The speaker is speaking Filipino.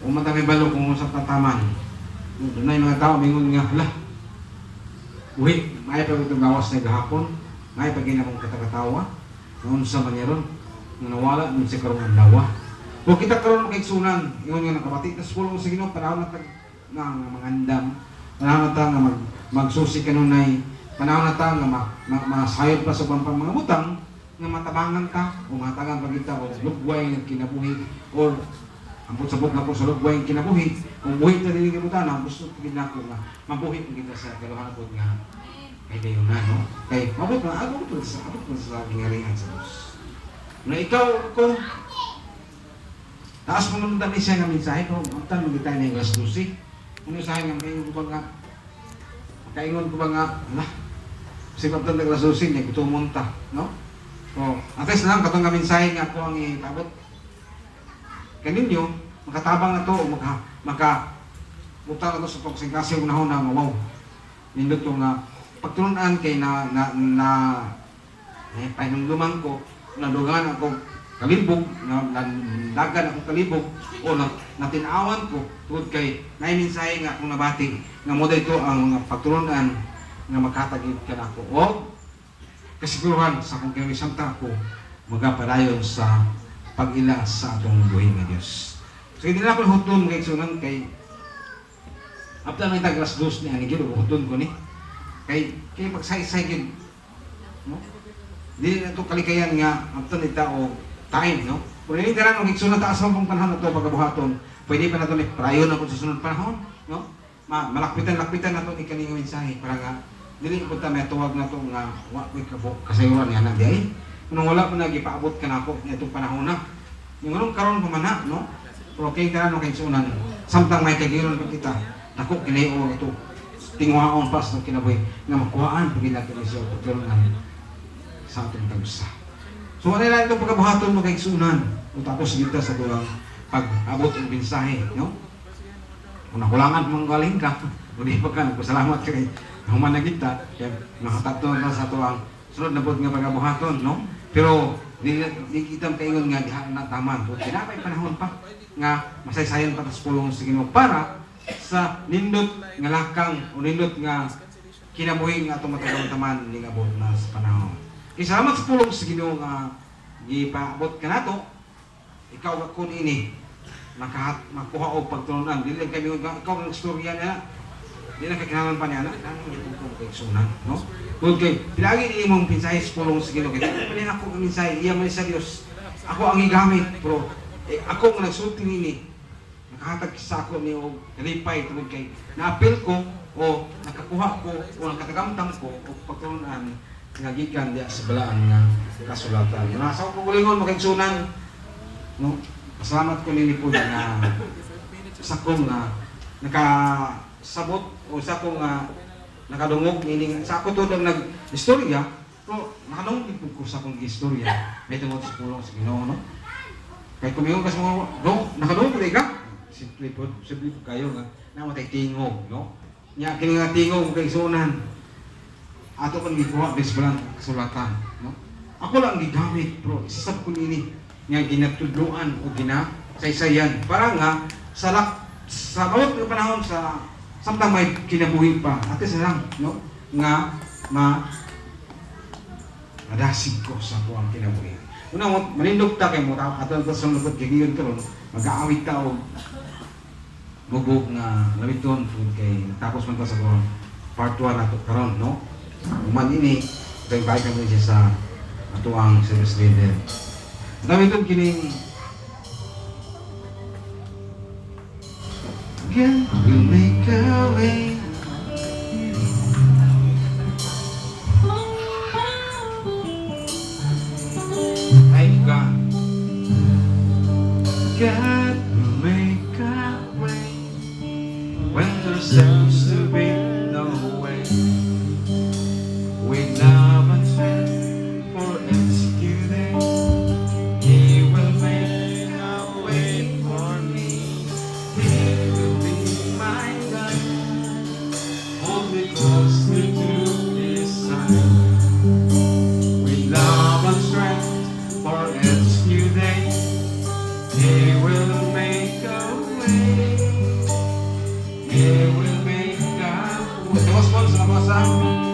Kung matami balo kung usap na taman. Doon na yung mga tao, mingon nga, hala, buhi, may pa itong gawas na gahapon, may pa ginamong katakatawa, noon sa manyaron, na nawala, nun si karong andawa. Kung kita karoon makiksunan, yun nga nakabati, tas pulong sa Ginoo, panahon na nga mangandam, panahon na nga magsusi kanunay, panahon na nga masayod pa sa pampang mga butang, nga matabangan ka, o matagan pagkita, o lugway ng kinabuhi, o ambot sabot na po sa lugway ng kinabuhi, kung buhi na din yung butana, gusto ko ginako nga, mabuhi po kita sa kaluhan po nga, kay kayo na, no? Kay, abot po sa gingaringan sa Diyos. Na ikaw, kung taas mo naman siya nga mensahe ko, magtan magkita na yung alas 12. Ano sa akin, kaingon ko ba nga, ala, sigap tan alas 12, niya gusto munta, no? O, at least lang, katong nga mensahe nga ako ang itabot. Kaninyo, makatabang na to, maka-butang na to sa pagsingkasi yung nahon na wow. Nindot yung pagturunan kay pahinumduman ko, nadugan ako kalibog, dagan akong kalibog, o natinawan ko, tungkol kay naiminsahe nga akong nabati, nga mo dito ang mga pagturunan nga makatagid ka na ako. O, kasiguruhan sa akong kamisanta ko, magapadayon sa pag-ila sa atong buhay ng Diyos. So, hindi na ako hutun mga iksunan kay after na itagras dos ni Anigid, hutun ko ni. Kay magsaysay yun. No? Hindi na ito kalikayan nga after nita o time, no? Kung hindi ka lang iksunan taas mo pong panahon na ito pagkabuhaton, pwede pa na ito prayo na po sa sunod panahon, no? Malakpitan na ito ni kaninga mensahe para nga dili ko ta may tuwag na ito nga wakoy kasayuran niya na di ay. Kung wala mo nagipaabot ka na ako itong panahon na. Yung anong karoon pa man na, no? Pero kaya ka na kay sunan. Samtang may kagiron pa kita. Dako kinayo ito. Tingwaon pas ng kinabuhi. Nga makuhaan pagila ka siya pagkaroon sa ating tagusa. So ano lang itong pagkabuhaton mo kay sunan. O tapos kita sa tulang pag-abot ng mensahe, no? Kung nakulangan mong galing ka, hindi pa ka nagpasalamat ka kay human na kita, kaya nakatatlo na sa tulang sunod na po nga pagkabuhaton, no? Pero di kita kaingon nga diha na taman. So pinapay panahon pa nga masaysayan pa sa pulong sa Ginoo para sa nindot nga lakang o nindot nga kinabuhi nga atong matagang taman ning abot na sa panahon. Salamat sa pulong sa Ginoo nga gipaabot ka nato. Ikaw ako ini makuha og pagturunan. Dili kami ikaw ang istorya na. Di na kakinalan pa niya na. Ano yung kay sunan, no? Kung kay, pilagi niyo mong pinsahe sa pulong sa Ginoo. Kaya pala ako ang pinsahe, iya man sa Dios. Ako ang igamit, pero ako ang nagsulti nini. Nakahatag sa ako niyo kalipay tungod kay naapil ko o nakakuha ko o nakatagamtam ko o pagturunan nga gikan diya sa balaan nga kasulatan. Nasa ko gulingon makigsunan, no? Pasalamat ko nini po na sa kong nakasabot o sa kong nakadungog nini sa ako to nag-istorya, pero nakadungog din ko sa akong istorya. May tungod sa pulong sa Ginoo, no? Kaya kumingon ka sa mga, no? Nakadungog ko ka? Simple po kayo nga, namatay tingog, no? Nya kini nga tingog kay sunan. Ato pang gikuha bis balang kasulatan, no? Ako lang gigamit, bro. Isasab ko nini nga ginatudluan o ginasaysayan para nga sa bawat ng panahon sa samtang may kinabuhi pa, at isa lang, no? Nga madasig ko sa buwang kinabuhi. Una mo, manindog ta kayo mo, ato sa lupot gigiyon ka ron, mag-aawit ka o bubog nga lawiton kay tapos man ta sa part 1 nato karon, no? Uman ini, kay balik kami siya sa atuang service leader. Dami itong kining God will make a way. Thank God. God will make a way when there seems to be no way. With love and strength for executing, He will make a way for me. He will be my guide. Hold me closely to His side. With love and strength for executing, He will make a way. way. He will make God. Dewas po sa mga